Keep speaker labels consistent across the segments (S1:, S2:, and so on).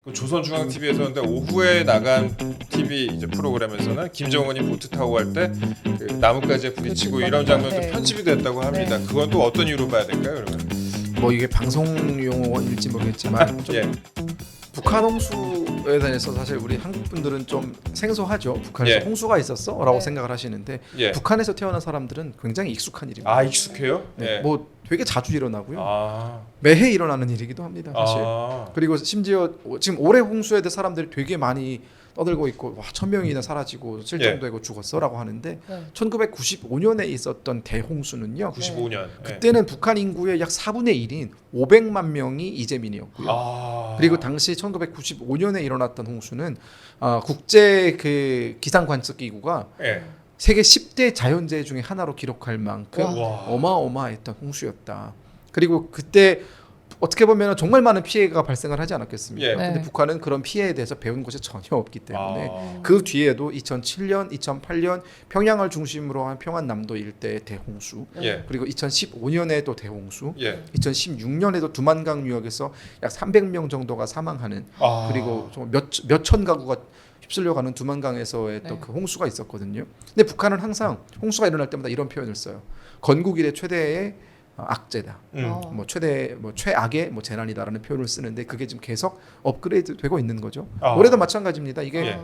S1: 그 조선중앙TV에서는데 오후에 나간 TV 이제 프로그램에서는 김정은이 보트 타고 갈 때 그 나뭇가지에 부딪히고 이런 장면도
S2: 네.
S1: 편집이 됐다고 합니다.
S2: 네.
S1: 그건 또 어떤 이유로 봐야 될까요, 그러면?
S3: 뭐 이게 방송 용어일지 모르겠지만 좀
S1: 예,
S3: 북한 홍수에 대해서 사실 우리 한국 분들은 좀 생소하죠. 북한에서
S1: 예.
S3: 홍수가 있었어라고
S2: 네.
S3: 생각을 하시는데
S1: 예.
S3: 북한에서 태어난 사람들은 굉장히 익숙한 일입니다.
S1: 아 익숙해요?
S3: 네,
S1: 예.
S3: 뭐 되게 자주 일어나고요.
S1: 아,
S3: 매해 일어나는 일이기도 합니다. 사실.
S1: 아,
S3: 그리고 심지어 지금 올해 홍수에 대해 사람들이 되게 많이 떠들고 있고 와 1,000명이나 사라지고 실종되고 죽었어라고 하는데
S2: 네.
S3: 1995년에 있었던 대홍수는요.
S1: 95년.
S3: 그때는 북한 인구의 약 4분의 1인 500만 명이 이재민이었고요.
S1: 아,
S3: 그리고 당시 1995년에 일어났던 홍수는 국제 그 기상 관측 기구가
S1: 예.
S3: 세계 10대 자연재해 중에 하나로 기록할 만큼
S1: 와.
S3: 어마어마했던 홍수였다. 그리고 그때 어떻게 보면 정말 많은 피해가 발생을 하지 않았겠습니까?
S1: 예.
S3: 근데
S2: 네.
S3: 북한은 그런 피해에 대해서 배운 것이 전혀 없기 때문에
S1: 아.
S3: 그 뒤에도 2007년, 2008년 평양을 중심으로 한 평안남도 일대의 대홍수,
S1: 예.
S3: 그리고 2015년에 또 대홍수,
S1: 예.
S3: 2016년에도 두만강 유역에서 약 300명 정도가 사망하는
S1: 아.
S3: 그리고 몇천 가구가 휩쓸려가는 두만강에서의 또
S2: 네.
S3: 그 홍수가 있었거든요. 근데 북한은 항상 홍수가 일어날 때마다 이런 표현을 써요. 건국 이래 최대의 악재다. 뭐 최대 뭐 최악의 뭐 재난이다라는 표현을 쓰는데 그게 지금 계속 업그레이드 되고 있는 거죠.
S1: 아.
S3: 올해도 마찬가지입니다. 이게
S1: 예.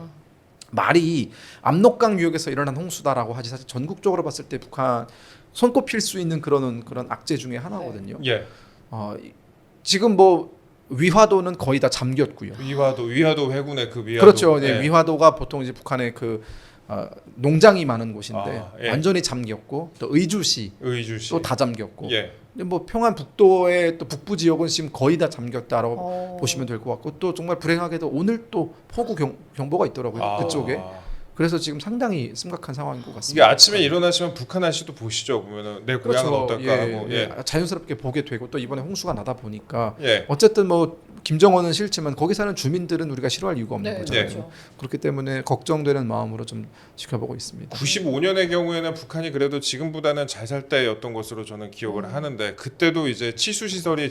S3: 말이 압록강 유역에서 일어난 홍수다라고 하지 사실 전국적으로 봤을 때 북한 손꼽힐 수 있는 그런 악재 중에 하나거든요.
S1: 예.
S3: 지금 뭐 위화도는 거의 다 잠겼고요.
S1: 위화도 회군의 그 위화도.
S3: 그렇죠. 네,
S1: 예.
S3: 위화도가 보통 이제 북한의 그 농장이 많은 곳인데
S1: 아, 예.
S3: 완전히 잠겼고 또 의주시
S1: 의주시.
S3: 또 다 잠겼고
S1: 예.
S3: 근데 뭐 평안북도의 또 북부 지역은 지금 거의 다 잠겼다라고
S2: 어.
S3: 보시면 될 것 같고 또 정말 불행하게도 오늘 또 폭우 경보가 있더라고요.
S1: 아.
S3: 그쪽에. 그래서 지금 상당히 심각한 상황인 것
S1: 이게
S3: 같습니다.
S1: 아침에 일어나시면 북한 날씨도 보시죠. 보면은 내 고향은 어떨까 하고. 예.
S3: 자연스럽게 보게 되고 또 이번에 홍수가 나다 보니까
S1: 예.
S3: 어쨌든 뭐 김정은은 싫지만 거기 사는 주민들은 우리가 싫어할 이유가 없는
S2: 네,
S3: 거잖아요.
S2: 그렇죠.
S3: 그렇기 때문에 걱정되는 마음으로 좀 지켜보고 있습니다.
S1: 95년의 경우에는 북한이 그래도 지금보다는 잘 살 때였던 것으로 저는 기억을 하는데 그때도 이제 치수 시설이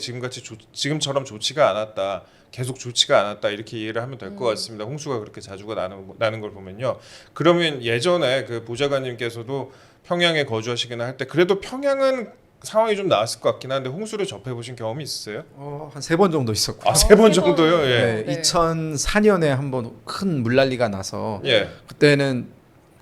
S1: 지금처럼 좋지가 않았다. 계속 좋지가 않았다 이렇게 이해를 하면 될 것 같습니다. 홍수가 그렇게 자주가 나는 걸 보면요. 그러면 예전에 그 보좌관님께서도 평양에 거주하시거나 할 때 그래도 평양은 상황이 좀 나았을 것 같긴 한데 홍수를 접해보신 경험이 있으세요?
S3: 한 3번 정도 있었고.
S1: 아, 3번
S2: 세 번.
S1: 정도요? 예.
S3: 네, 2004년에 한번 큰 물난리가 나서
S1: 예.
S3: 그때는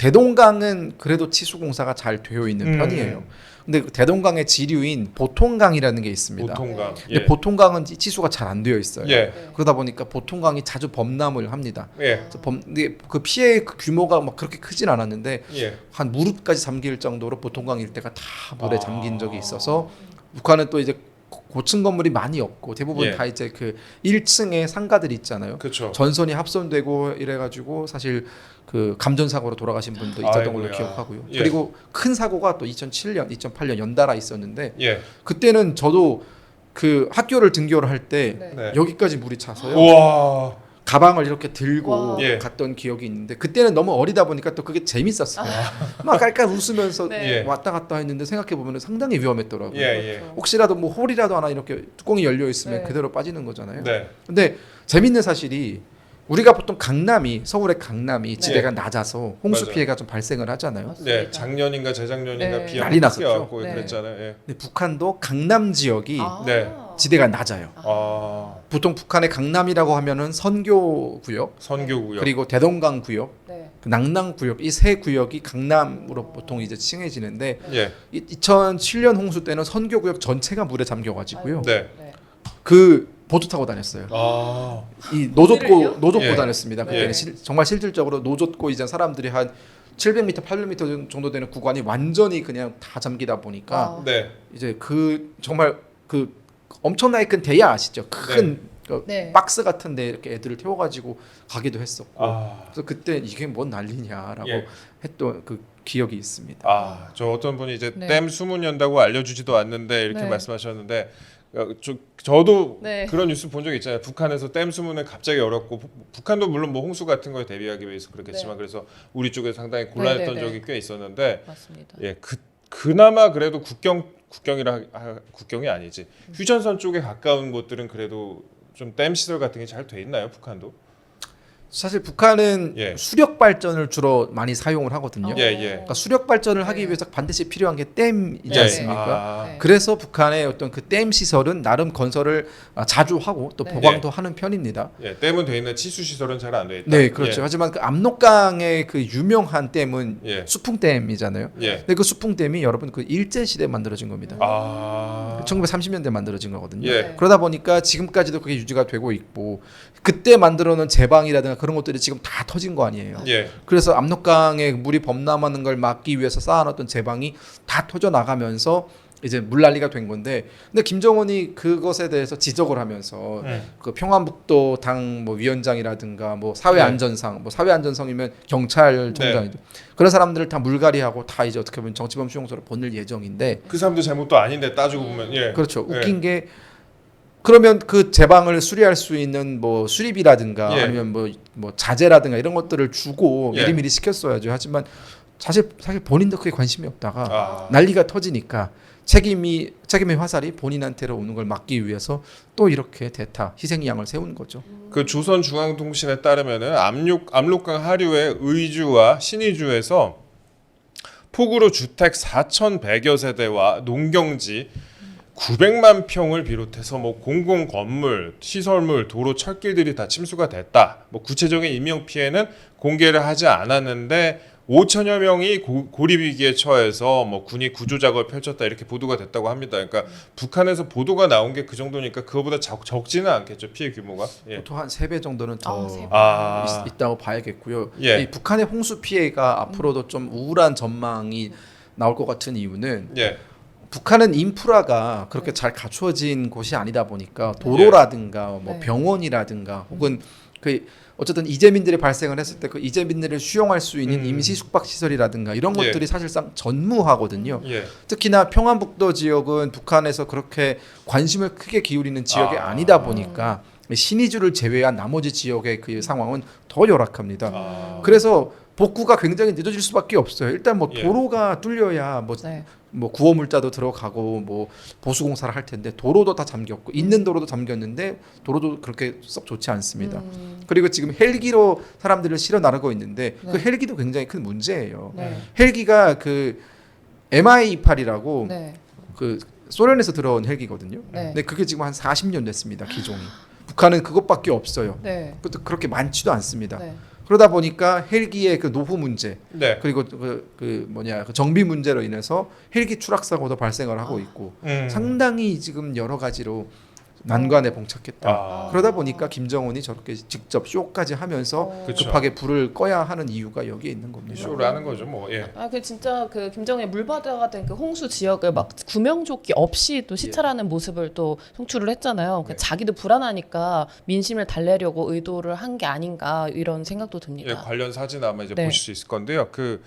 S3: 대동강은 그래도 치수 공사가 잘 되어 있는 편이에요. 근데 그 대동강의 지류인 보통강이라는 게 있습니다.
S1: 보통강.
S3: 근데
S1: 예.
S3: 보통강은 치수가 잘 안 되어 있어요.
S1: 예.
S2: 네.
S3: 그러다 보니까 보통강이 자주 범람을 합니다.
S1: 예.
S3: 그래서 근데 그 피해 그 규모가 막 그렇게 크진 않았는데
S1: 예.
S3: 한 무릎까지 잠길 정도로 보통강 일대가 다 물에
S1: 아.
S3: 잠긴 적이 있어서 북한은 또 이제 고층 건물이 많이 없고 대부분
S1: 예.
S3: 다 이제 그 1층에 상가들이 있잖아요.
S1: 그렇죠.
S3: 전선이 합선되고 이래가지고 사실 그 감전 사고로 돌아가신 분도 있었던 걸로
S1: 아이고야.
S3: 기억하고요.
S1: 예.
S3: 그리고 큰 사고가 또 2007년, 2008년 연달아 있었는데
S1: 예.
S3: 그때는 저도 그 학교를 등교를 할 때
S2: 네.
S1: 네.
S3: 여기까지 물이 차서요.
S1: 우와.
S3: 가방을 이렇게 들고
S2: 와.
S1: 예.
S3: 갔던 기억이 있는데 그때는 너무 어리다 보니까 또 그게 재밌었어요. 막 깔깔 웃으면서
S2: 네.
S1: 예.
S3: 왔다 갔다 했는데 생각해 보면 상당히 위험했더라고요.
S1: 예, 예.
S2: 그렇죠.
S3: 혹시라도 뭐 홀이라도 하나 이렇게 뚜껑이 열려 있으면
S2: 네.
S3: 그대로 빠지는 거잖아요.
S1: 네.
S3: 근데 재밌는 사실이 우리가 보통 강남이 서울의 강남이 지대가 낮아서 홍수
S1: 맞아요.
S3: 피해가 좀 발생을 하잖아요.
S2: 맞습니다.
S1: 네, 작년인가 재작년인가
S2: 네.
S1: 비
S3: 난리
S1: 한번 크게
S3: 났었죠.
S1: 왔고
S2: 네.
S1: 그랬잖아요. 예.
S3: 근데 북한도 강남 지역이
S2: 아.
S1: 네.
S3: 지대가 낮아요.
S1: 아,
S3: 보통 북한의 강남이라고 하면은 선교 구역
S1: 선교구역.
S3: 그리고 대동강 구역,
S2: 네.
S3: 그 낙남 구역 이 세 구역이 강남으로 보통 이제 칭해지는데
S1: 예.
S3: 2007년 홍수 때는 선교 구역 전체가 물에 잠겨가지고요.
S1: 네.
S2: 네.
S3: 그 보트 타고 다녔어요.
S1: 아,
S3: 이
S2: 어디를요?
S3: 노젓고
S1: 예.
S3: 다녔습니다. 그때는
S1: 예.
S3: 정말 실질적으로 노젓고 이제 사람들이 한 700m, 800m 정도 되는 구간이 완전히 그냥 다 잠기다 보니까
S2: 아.
S1: 네.
S3: 이제 그 정말 그 엄청나게 큰 대야 아시죠? 큰 그
S2: 네.
S3: 박스 같은데 이렇게 애들을 태워가지고 가기도 했었고.
S1: 아,
S3: 그래서 그때 이게 뭔 난리냐라고
S1: 예.
S3: 했던 그 기억이 있습니다.
S1: 아, 저 어떤 분이 이제
S2: 네.
S1: 댐 수문 연다고 알려주지도 않는데 이렇게
S2: 네.
S1: 말씀하셨는데 저도
S2: 네.
S1: 그런 뉴스 본 적 있잖아요. 북한에서 댐 수문을 갑자기 열었고 북한도 물론 뭐 홍수 같은 거에 대비하기 위해서 그렇겠지만
S2: 네.
S1: 그래서 우리 쪽에 상당히 곤란했던
S2: 네, 네,
S1: 적이 꽤 있었는데
S2: 맞습니다.
S1: 예, 그나마 그래도 국경이 아니지 휴전선 쪽에 가까운 곳들은 그래도 좀 댐 시설 같은 게 잘 돼 있나요, 북한도?
S3: 사실 북한은
S1: 예.
S3: 수력 발전을 주로 많이 사용을 하거든요.
S1: 예, 예.
S3: 그러니까 수력 발전을 하기
S2: 네.
S3: 위해서 반드시 필요한 게 댐이지
S1: 예.
S3: 않습니까?
S1: 아.
S2: 네.
S3: 그래서 북한의 어떤 그 댐 시설은 나름 건설을 자주 하고 또
S2: 네.
S3: 보강도 하는 편입니다.
S1: 예, 댐은 돼 있는 치수 시설은 잘 안 돼 있다.
S3: 네, 그렇죠. 하지만 그 압록강의 그 유명한 댐은
S1: 예.
S3: 수풍댐이잖아요.
S1: 예.
S3: 근데 그 수풍댐이 여러분 그 일제 시대에 만들어진 겁니다.
S1: 아.
S3: 1930년대 만들어진 거거든요.
S1: 예.
S3: 그러다 보니까 지금까지도 그게 유지가 되고 있고 그때 만들어놓은 제방이라든가 그런 것들이 지금 다 터진 거 아니에요.
S1: 예.
S3: 그래서 압록강에 물이 범람하는 걸 막기 위해서 쌓아놨던 제방이 다 터져 나가면서 이제 물난리가 된 건데, 근데 김정은이 그것에 대해서 지적을 하면서 그 평안북도 당 뭐 위원장이라든가 뭐 사회안전상, 뭐 사회안전상이면 경찰청장이죠. 그런 사람들을 다 물갈이하고 다 이제 어떻게 보면 정치범 수용소로 보낼 예정인데,
S1: 그 사람도 잘못도 아닌데 따지고 보면 예.
S3: 그렇죠.
S1: 예.
S3: 웃긴 게 그러면 그 제방을 수리할 수 있는 뭐 수리비라든가
S1: 예.
S3: 아니면 뭐 자재라든가 이런 것들을 주고
S1: 예.
S3: 미리미리 시켰어야죠. 하지만 사실 본인도 그게 관심이 없다가
S1: 아.
S3: 난리가 터지니까 책임의 화살이 본인한테로 오는 걸 막기 위해서 또 이렇게 대타 희생양을 세운 거죠.
S1: 그 조선중앙통신에 따르면은 압록강 하류의 의주와 신의주에서 폭우로 주택 4,100여 세대와 농경지 900만 평을 비롯해서 뭐 공공 건물, 시설물, 도로, 철길들이 다 침수가 됐다. 뭐 구체적인 인명 피해는 공개를 하지 않았는데 5천여 명이 고립 위기에 처해서 뭐 군이 구조 작업을 펼쳤다 이렇게 보도가 됐다고 합니다. 그러니까 북한에서 보도가 나온 게 그 정도니까 그거보다 적지는 않겠죠, 피해 규모가. 예.
S3: 보통 한 3배 정도는 더
S2: 세 배.
S1: 아.
S3: 있다고 봐야겠고요.
S1: 예.
S3: 이 북한의 홍수 피해가 앞으로도 좀 우울한 전망이 나올 것 같은 이유는
S1: 예.
S3: 북한은 인프라가 그렇게 잘 갖추어진 곳이 아니다 보니까 도로라든가 뭐
S2: 네.
S3: 병원이라든가 혹은 그 어쨌든 이재민들이 발생을 했을 때 그 이재민들을 수용할 수 있는 임시 숙박 시설이라든가 이런
S1: 예.
S3: 것들이 사실상 전무하거든요.
S1: 예.
S3: 특히나 평안북도 지역은 북한에서 그렇게 관심을 크게 기울이는 지역이 아니다 보니까 신의주를 제외한 나머지 지역의 그 상황은 더 열악합니다.
S1: 아.
S3: 그래서 복구가 굉장히 늦어질 수밖에 없어요. 일단 뭐
S1: 예.
S3: 도로가 뚫려야 뭐
S2: 네.
S3: 뭐 구호 물자도 들어가고 뭐 보수 공사를 할 텐데 도로도 다 잠겼고 있는 도로도 잠겼는데 도로도 그렇게 썩 좋지 않습니다. 그리고 지금 헬기로 사람들을 실어 나르고 있는데 그
S2: 네.
S3: 헬기도 굉장히 큰 문제예요.
S2: 네.
S3: 헬기가 그 MI-28이라고
S2: 네.
S3: 그 소련에서 들어온 헬기거든요.
S2: 네.
S3: 근데 그게 지금 한 40년 됐습니다. 기종이. 북한은 그것밖에 없어요.
S2: 네.
S3: 그것도 그렇게 많지도 않습니다.
S2: 네.
S3: 그러다 보니까 헬기의 그 노후 문제
S1: 네.
S3: 그리고 그 정비 문제로 인해서 헬기 추락 사고도 발생을 하고 있고 상당히 지금 여러 가지로 난관에 봉착했다.
S1: 아.
S3: 그러다 보니까 김정은이 저렇게 직접 쇼까지 하면서
S1: 그쵸.
S3: 급하게 불을 꺼야 하는 이유가 여기에 있는 겁니다.
S1: 쇼를 하는 거죠, 뭐. 예.
S2: 그 진짜 그 김정은의 물바다가 된 그 홍수 지역을 막 구명조끼 없이 또 시찰하는 모습을 또 송출을 했잖아요. 그 자기도 불안하니까 민심을 달래려고 의도를 한 게 아닌가 이런 생각도 듭니다.
S1: 예, 관련 사진 아마 이제
S2: 네.
S1: 보실 수 있을 건데요. 그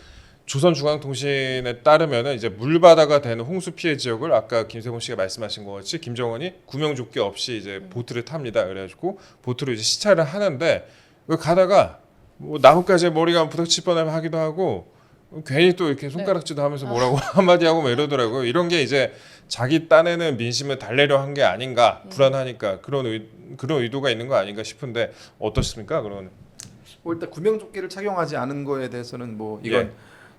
S1: 조선중앙통신에 따르면은 이제 물바다가 되는 홍수 피해 지역을 아까 김세곤 씨가 말씀하신 것 같이 김정은이 구명조끼 없이 이제 보트를 탑니다. 그래가지고 보트로 이제 시찰을 하는데 그 가다가 뭐 나뭇가지에 머리가 부닥칠 뻔하기도 하고 괜히 또 이렇게 손가락질도 하면서 뭐라고 한마디 하고 뭐 이러더라고요. 이런 게 이제 자기 딴에는 민심을 달래려 한 게 아닌가 불안하니까 그런 의도가 있는 거 아닌가 싶은데 어떻습니까? 그런
S3: 뭐 일단 구명조끼를 착용하지 않은 거에 대해서는 뭐 이건
S1: 예.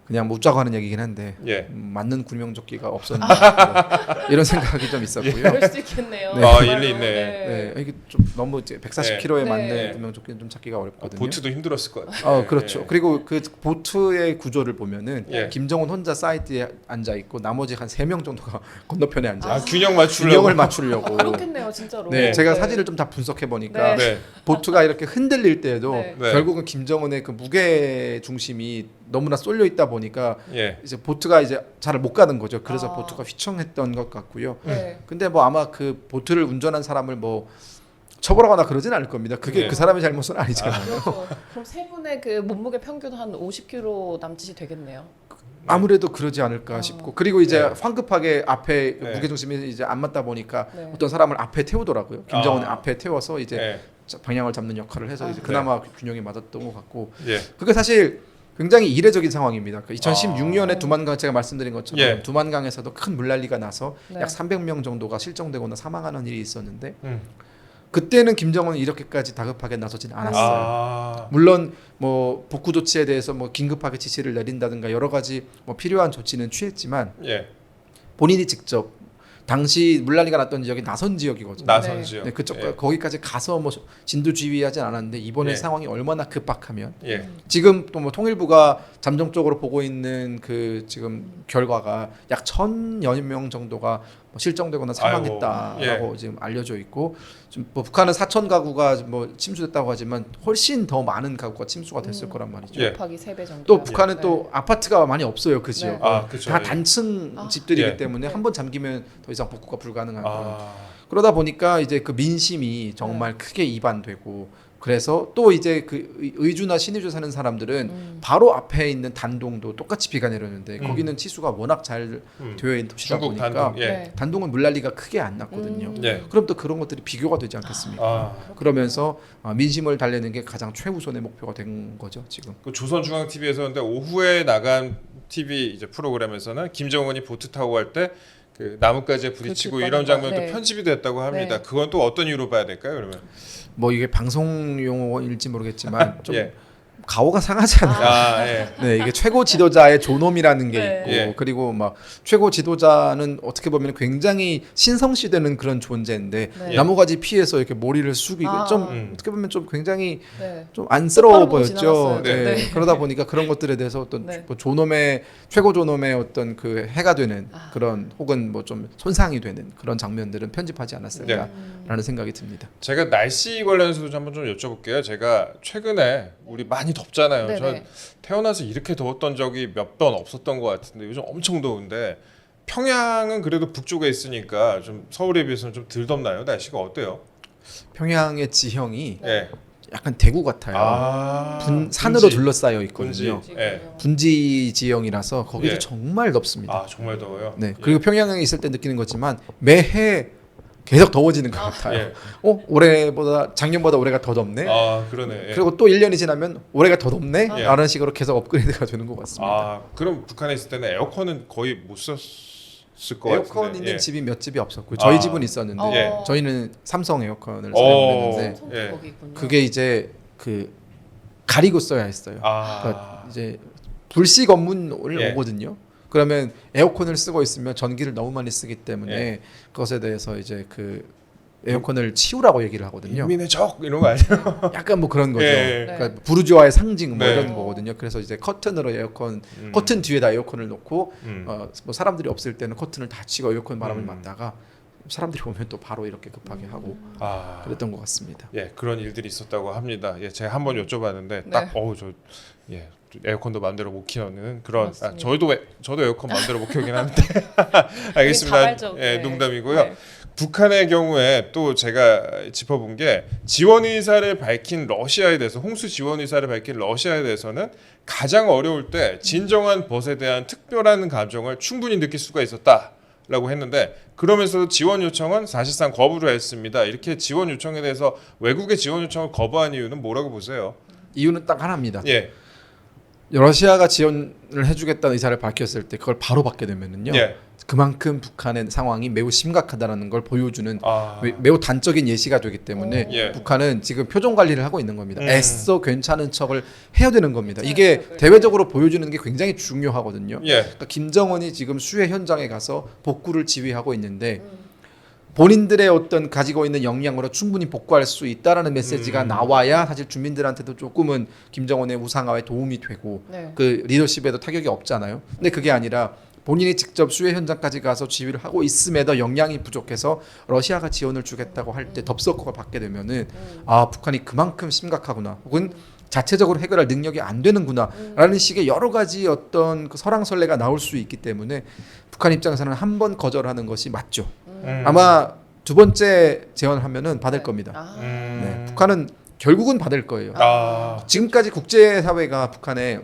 S3: 그냥 묻자고 하는 얘기긴 한데
S1: 예.
S3: 맞는 구명조끼가 없었나 뭐 이런 생각이 좀 있었고요.
S2: 그럴 수 있겠네요.
S3: 네.
S1: 아, 일리 있네.
S3: 네, 이게 좀 너무 이제 140kg에
S2: 네.
S3: 맞는
S2: 네.
S3: 구명조끼는 좀 찾기가 어렵거든요.
S1: 보트도 힘들었을 것 같아요.
S3: 그렇죠.
S1: 예.
S3: 그리고 그 보트의 구조를 보면은
S1: 예.
S3: 김정은 혼자 사이드에 앉아 있고 나머지 한 3명 정도가 건너편에 앉아
S1: 아,
S3: 있어요.
S1: 균형 맞추려고.
S3: 균형을 맞추려고.
S2: 그렇겠네요, 진짜로.
S3: 네, 제가 사진을 좀 다 분석해 보니까
S2: 네.
S1: 네.
S3: 보트가 이렇게 흔들릴 때에도
S2: 네.
S1: 네.
S3: 결국은 김정은의 그 무게 중심이 너무나 쏠려 있다 보니까
S1: 예.
S3: 이제 보트가 이제 잘 못 가는 거죠. 그래서
S2: 아.
S3: 보트가 휘청했던 것 같고요.
S2: 네.
S3: 근데 뭐 아마 그 보트를 운전한 사람을 뭐 처벌하거나 그러진 않을 겁니다. 그게
S1: 네.
S3: 그 사람의 잘못은 아니잖아요.
S2: 그렇죠. 그럼 세 분의 그 몸무게 평균 한 50kg 남짓이 되겠네요.
S3: 아무래도 그러지 않을까 싶고 그리고 이제
S1: 네.
S3: 황급하게 앞에
S1: 네.
S3: 무게 중심이 이제 안 맞다 보니까
S2: 네.
S3: 어떤 사람을 앞에 태우더라고요. 김정은
S1: 아.
S3: 앞에 태워서 이제
S1: 예.
S3: 방향을 잡는 역할을 해서 이제 그나마 균형이 맞았던 것 같고
S1: 예.
S3: 그게 사실 굉장히 이례적인 상황입니다. 2016년에 두만강 제가 말씀드린 것처럼
S1: 예.
S3: 두만강에서도 큰 물난리가 나서
S2: 네.
S3: 약 300명 정도가 실종되거나 사망하는 일이 있었는데 그때는 김정은은 이렇게까지 다급하게 나서진 않았어요.
S1: 아.
S3: 물론 뭐 복구 조치에 대해서 뭐 긴급하게 지시를 내린다든가 여러 가지 뭐 필요한 조치는 취했지만
S1: 예.
S3: 본인이 직접 당시 물난리가 났던 지역이 나선 지역이거든요.
S1: 나선
S2: 네.
S1: 지역.
S3: 네, 그쪽
S1: 예.
S3: 거기까지 가서 뭐 진두지휘하진 않았는데 이번에
S1: 예.
S3: 상황이 얼마나 급박하면
S1: 예.
S3: 지금 또 뭐 통일부가 잠정적으로 보고 있는 그 지금 결과가 약 1,000여 명 정도가 뭐 실종되거나 사망했다라고
S1: 아이고,
S3: 지금 알려져 있고 좀 뭐 북한은 4천 가구가 뭐 침수됐다고 하지만 훨씬 더 많은 가구가 침수가 됐을 거란 말이죠.
S1: 예.
S2: 곱하기 3배 정도.
S3: 또 북한은 또 아파트가 많이 없어요 그 지역.
S2: 네.
S1: 아, 그렇죠.
S3: 다
S1: 예.
S3: 단층
S2: 아.
S3: 집들이기
S1: 예.
S3: 때문에
S2: 네.
S3: 한 번 잠기면 더 이상 복구가 불가능한 그런.
S1: 아.
S3: 그러다 보니까 이제 그 민심이 정말 크게 이반되고 그래서 또 이제 그 의주나 신의주 사는 사람들은 바로 앞에 있는 단동도 똑같이 비가 내렸는데 거기는 치수가 워낙 잘 되어 있는 도시다
S1: 중국
S3: 보니까
S1: 단동. 예.
S2: 네.
S3: 단동은 물난리가 크게 안 났거든요.
S1: 예.
S3: 그럼 또 그런 것들이 비교가 되지 않겠습니까?
S1: 아.
S3: 그러면서 민심을 달래는 게 가장 최우선의 목표가 된 거죠 지금.
S1: 그 조선중앙 TV에서 근데 오후에 나간 TV 이제 프로그램에서는 김정은이 보트 타고 갈 때 그 나뭇가지에 부딪히고
S2: 그
S1: 이런 장면도
S2: 네.
S1: 편집이 됐다고 합니다.
S2: 네.
S1: 그건 또 어떤 이유로 봐야 될까요? 그러면?
S3: 뭐 이게 방송 용어일지 모르겠지만 좀
S1: 예.
S3: 가오가 상하잖아요.
S1: 아, 예.
S3: 네, 이게 최고 지도자의 존엄이라는 게
S2: 네.
S3: 있고
S1: 예.
S3: 그리고 막 최고 지도자는 어떻게 보면 굉장히 신성시되는 그런 존재인데
S2: 네.
S3: 나무가지 피해서 이렇게 머리를 숙이고
S2: 아.
S3: 좀 어떻게 보면 좀 굉장히
S2: 네.
S3: 좀 안쓰러워
S2: 똑바로 보고
S3: 보였죠.
S2: 지나갔어요.
S3: 네.
S2: 네.
S3: 그러다 보니까 그런 것들에 대해서 어떤
S2: 네.
S3: 뭐 존엄의 최고 존엄의 어떤 그 해가 되는
S2: 아.
S3: 그런 혹은 뭐 좀 손상이 되는 그런 장면들은 편집하지 않았을까라는 생각이 듭니다.
S1: 제가 날씨 관련해서도 한번 좀 여쭤볼게요. 제가 최근에 우리 많이 덥잖아요.
S2: 네네.
S1: 전 태어나서 이렇게 더웠던 적이 몇 번 없었던 것 같은데 요즘 엄청 더운데 평양은 그래도 북쪽에 있으니까 좀 서울에 비해서는 좀 덜 덥나요? 날씨가 어때요?
S3: 평양의 지형이
S1: 예.
S3: 약간 대구 같아요.
S1: 아,
S3: 산으로
S1: 분지.
S3: 둘러싸여 있거든요.
S1: 분지. 예.
S3: 분지 지형이라서 거기도
S1: 예.
S3: 정말 덥습니다.
S1: 아, 정말 더워요.
S3: 네.
S1: 예.
S3: 그리고 평양에 있을 때 느끼는 거지만 매해 계속 더워지는 것 같아요.
S1: 예.
S3: 올해보다 작년보다 올해가 더 덥네.
S1: 아, 그러네. 예.
S3: 그리고 또 1년이 지나면 올해가 더 덥네.
S1: 예.
S3: 라는 식으로 계속 업그레이드가 되는 것 같습니다.
S1: 아, 그럼 북한에 있을 때는 에어컨은 거의 못 썼을 것
S3: 에어컨
S1: 같은데.
S3: 있는
S1: 예.
S3: 집이 몇 집이 없었고요. 저희
S1: 아.
S3: 집은 있었는데
S1: 예.
S3: 저희는 삼성 에어컨을
S1: 어.
S3: 사용했는데
S2: 성도
S1: 예.
S2: 거기 있군요.
S3: 그게 이제 그 가리고 써야 했어요.
S1: 아.
S3: 그러니까 이제 불씨 검문을
S1: 예.
S3: 오거든요. 그러면 에어컨을 쓰고 있으면 전기를 너무 많이 쓰기 때문에
S1: 예.
S3: 그것에 대해서 이제 그 에어컨을 치우라고 얘기를 하거든요.
S1: 인민의 적 이런 거 아니에요?
S3: 약간 뭐 그런 거죠.
S1: 예.
S3: 그러니까 부르주아의 상징 뭐
S1: 네.
S3: 이런 거거든요. 그래서 이제 커튼으로 에어컨 커튼 뒤에다 에어컨을 놓고 뭐 사람들이 없을 때는 커튼을 닫히고 에어컨 바람을 맞다가 사람들이 오면 또 바로 이렇게 급하게 하고
S1: 아.
S3: 그랬던 것 같습니다.
S1: 예, 그런 일들이 있었다고 합니다. 예, 제가 한번 여쭤봤는데
S2: 네.
S1: 딱 예, 에어컨도 마음대로 못 키우는 그런
S2: 맞습니다.
S1: 저도 에어컨 마음대로 못 키우긴 하는데 알겠습니다.
S2: 자발적,
S1: 예,
S2: 네.
S1: 농담이고요.
S2: 네.
S1: 북한의 경우에 또 제가 짚어본 게 지원 의사를 밝힌 러시아에 대해서 홍수 지원 의사를 밝힌 러시아에 대해서는 가장 어려울 때 진정한 벗에 대한 특별한 감정을 충분히 느낄 수가 있었다라고 했는데 그러면서도 지원 요청은 사실상 거부를 했습니다. 이렇게 지원 요청에 대해서 외국의 지원 요청을 거부한 이유는 뭐라고 보세요?
S3: 이유는 딱 하나입니다.
S1: 예,
S3: 러시아가 지원을 해주겠다는 의사를 밝혔을 때 그걸 바로 받게 되면은요.
S1: 예,
S3: 그만큼 북한의 상황이 매우 심각하다라는 걸 보여주는
S1: 아,
S3: 매우 단적인 예시가 되기 때문에
S1: 예.
S3: 북한은 지금 표정 관리를 하고 있는 겁니다.
S1: 음.
S3: 애써 괜찮은 척을 해야 되는 겁니다.
S2: 네,
S3: 이게
S2: 네, 네.
S3: 대외적으로 보여주는 게 굉장히 중요하거든요.
S1: 예,
S3: 그러니까 김정은이 지금 수해 현장에 가서 복구를 지휘하고 있는데 본인들의 어떤 가지고 있는 역량으로 충분히 복구할 수 있다라는 메시지가 나와야 사실 주민들한테도 조금은 김정은의 우상화에 도움이 되고
S2: 네.
S3: 그 리더십에도 타격이 없잖아요. 근데 그게 아니라 본인이 직접 수해 현장까지 가서 지휘를 하고 있음에도 역량이 부족해서 러시아가 지원을 주겠다고 할 때 덥석을 받게 되면은 아 북한이 그만큼 심각하구나 혹은 자체적으로 해결할 능력이 안 되는구나라는 식의 여러 가지 어떤 그 설왕설래가 나올 수 있기 때문에 북한 입장에서는 한 번 거절하는 것이 맞죠. 아마 두 번째 제안하면은 받을
S2: 네.
S3: 겁니다.
S2: 아.
S3: 네, 북한은 결국은 받을 거예요.
S1: 아,
S3: 지금까지 국제사회가 북한에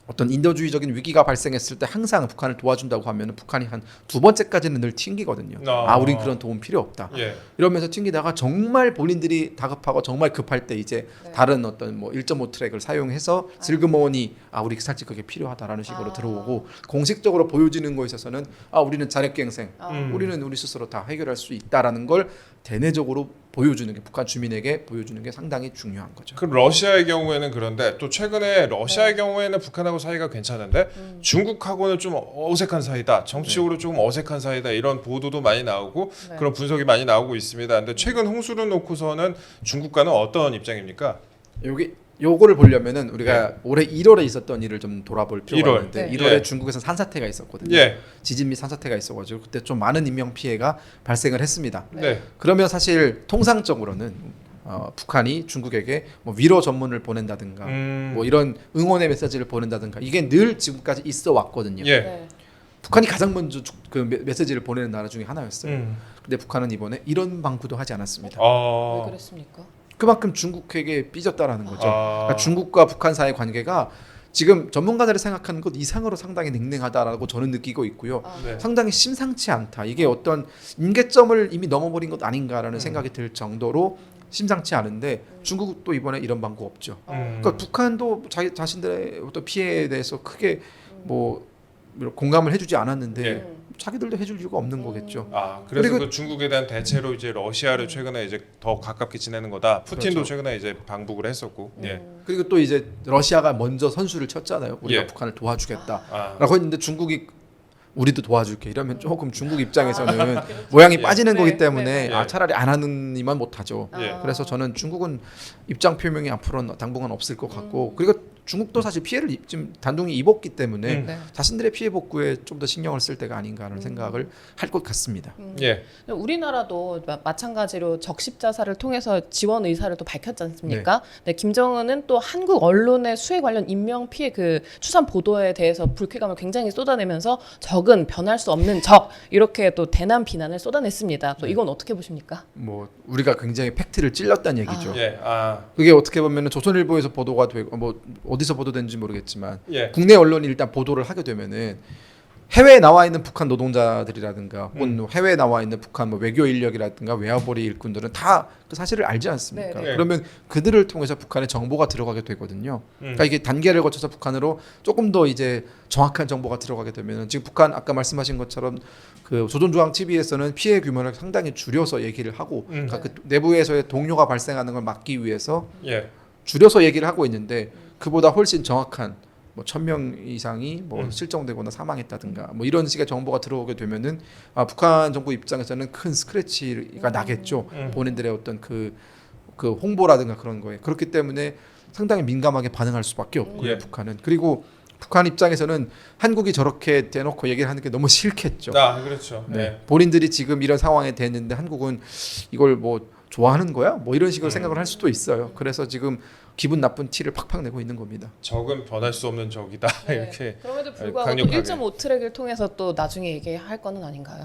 S3: 어떤 인도주의적인 위기가 발생했을 때 항상 북한을 도와준다고 하면 북한이 한 두 번째까지는 늘 튕기거든요.
S1: 아.
S3: 우린 그런 도움 필요 없다.
S1: 예,
S3: 이러면서 튕기다가 정말 본인들이 다급하고 정말 급할 때 이제
S2: 네.
S3: 다른 어떤 뭐 1.5 트랙을 사용해서 슬그머니 우리 살짝 그게 필요하다라는 식으로
S2: 아.
S3: 들어오고 공식적으로 보여지는 거에 있어서는 우리는 자력갱생, 우리는 우리 스스로 다 해결할 수 있다라는 걸 대내적으로 보여주는 게 북한 주민에게 보여주는 게 상당히 중요한 거죠.
S1: 그 러시아의 경우에는 그런데 또 최근에 러시아의 경우에는 북한하고 사이가 괜찮은데 중국하고는 좀 어색한 사이다. 정치적으로 조금 어색한 사이다. 이런 보도도 많이 나오고
S2: 네.
S1: 그런 분석이 많이 나오고 있습니다. 근데 최근 홍수를 놓고서는 중국과는 어떤 입장입니까?
S3: 요거를 보려면은 우리가 올해 1월에 있었던 일을 좀 돌아볼 필요가
S1: 1월.
S3: 있는데
S2: 네.
S3: 1월에
S1: 예.
S3: 중국에서 산사태가 있었거든요.
S1: 예.
S3: 지진 및 산사태가 있어가지고 그때 좀 많은 인명 피해가 발생을 했습니다.
S1: 네.
S3: 그러면 사실 통상적으로는 북한이 중국에게 뭐 위로 전문을 보낸다든가 뭐 이런 응원의 메시지를 보낸다든가 이게 늘 지금까지 있어 왔거든요.
S1: 예.
S2: 네.
S3: 북한이 가장 먼저 그 메시지를 보내는 나라 중에 하나였어요. 근데 북한은 이번에 이런 방구도 하지 않았습니다.
S2: 왜 그랬습니까?
S3: 그만큼 중국에게 삐졌다라는 거죠.
S1: 아.
S3: 그러니까 중국과 북한 사이의 관계가 지금 전문가들이 생각하는 것 이상으로 상당히 냉랭하다라고 저는 느끼고 있고요.
S1: 네.
S3: 상당히 심상치 않다. 이게 어떤 임계점을 이미 넘어버린 것 아닌가라는 생각이 들 정도로 심상치 않은데 중국도 이번에 이런 방구 없죠. 그러니까 북한도 자신들의 어떤 피해에 대해서 크게 뭐 공감을 해주지 않았는데
S1: 예.
S3: 자기들도 해줄 이유가 없는 거겠죠.
S1: 아, 그래서
S3: 그리고-
S1: 그 중국에 대한 대체로 이제 러시아를 최근에 이제 더 가깝게 지내는 거다. 푸틴도
S3: 그렇죠.
S1: 최근에 이제 방북을 했었고. 예.
S3: 그리고 또 이제 러시아가 먼저 선수를 쳤잖아요. 우리가
S1: 예.
S3: 북한을 도와주겠다라고
S1: 아.
S3: 했는데 중국이 우리도 도와줄게 이러면 조금 중국 입장에서는 모양이
S1: 예.
S3: 빠지는
S2: 네,
S3: 거기 때문에
S1: 네.
S3: 아, 차라리 안 하는 이만 못하죠.
S1: 예.
S3: 그래서 저는 중국은 입장 표명이 앞으로는 당분간 없을 것 같고 그리고 중국도 사실 피해를 지금 단둥이 입었기 때문에
S2: 네.
S3: 자신들의 피해 복구에 좀 더 신경을 쓸 때가 아닌가라는 생각을 할 것 같습니다.
S1: 예.
S2: 우리나라도 마찬가지로 적십 자살을 통해서 지원 의사를 또 밝혔지 않습니까? 네. 김정은은 또 한국 언론의 수해 관련 인명 피해 그 추산 보도에 대해서 불쾌감을 굉장히 쏟아내면서 적은 변할 수 없는 적 이렇게 또 대남 비난을 쏟아냈습니다. 또 이건 어떻게 보십니까?
S3: 뭐 우리가 굉장히 팩트를 찔렀다는 얘기죠.
S1: 예. 아.
S3: 그게 어떻게 보면 조선일보에서 보도가 되고 뭐 어디서 보도된지 모르겠지만
S1: 예.
S3: 국내 언론이 일단 보도를 하게 되면은 해외에 나와 있는 북한 노동자들이라든가 혹은 해외에 나와 있는 북한 뭐 외교 인력이라든가 외화벌이 일꾼들은 다 그 사실을 알지 않습니까?
S2: 네,
S1: 네.
S3: 그러면 그들을 통해서 북한의 정보가 들어가게 되거든요. 그러니까 이게 단계를 거쳐서 북한으로 조금 더 이제 정확한 정보가 들어가게 되면 지금 북한 아까 말씀하신 것처럼 그 조선중앙 TV에서는 피해 규모를 상당히 줄여서 얘기를 하고 그러니까 그 내부에서의 동요가 발생하는 걸 막기 위해서
S1: 예.
S3: 줄여서 얘기를 하고 있는데 그보다 훨씬 정확한 뭐 1,000명 이상이 뭐 실종되거나 사망했다든가 뭐 이런 식의 정보가 들어오게 되면은 북한 정부 입장에서는 큰 스크래치가 나겠죠. 본인들의 어떤 그 홍보라든가 그런 거에 그렇기 때문에 상당히 민감하게 반응할 수밖에 없고요.
S1: 예.
S3: 북한은 그리고 북한 입장에서는 한국이 저렇게 대놓고 얘기를 하는 게 너무 싫겠죠.
S1: 아, 그렇죠.
S3: 네.
S1: 네.
S3: 본인들이 지금 이런 상황에 됐는데 한국은 이걸 뭐 좋아하는 거야? 뭐 이런 식으로 생각을 할 수도 있어요. 그래서 지금 기분 나쁜 티를 팍팍 내고 있는 겁니다.
S1: 적은 변할 수 없는 적이다.
S2: 네.
S1: 이렇게
S2: 그럼에도 불구하고
S1: 강력하게.
S2: 1.5 트랙을 통해서 또 나중에 얘기할 거는 아닌가요?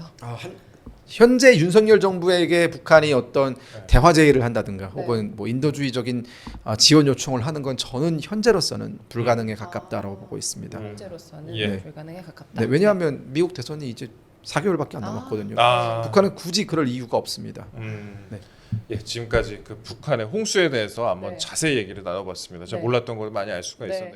S3: 현재 윤석열 정부에게 북한이 어떤 대화 제의를 한다든가
S2: 네.
S3: 혹은 뭐 인도주의적인 지원 요청을 하는 건 저는 현재로서는 불가능에 가깝다라고 보고 있습니다.
S2: 현재로서는
S1: 예.
S2: 불가능에 가깝다.
S3: 네, 왜냐하면 미국 대선이 이제 4개월밖에 안 남았거든요.
S1: 아.
S3: 북한은 굳이 그럴 이유가 없습니다.
S1: 네. 예, 지금까지 그 북한의 홍수에 대해서 한번
S2: 네.
S1: 자세히 얘기를 나눠봤습니다. 제가
S2: 네.
S1: 몰랐던 걸 많이 알 수가
S2: 네.
S1: 있었네요.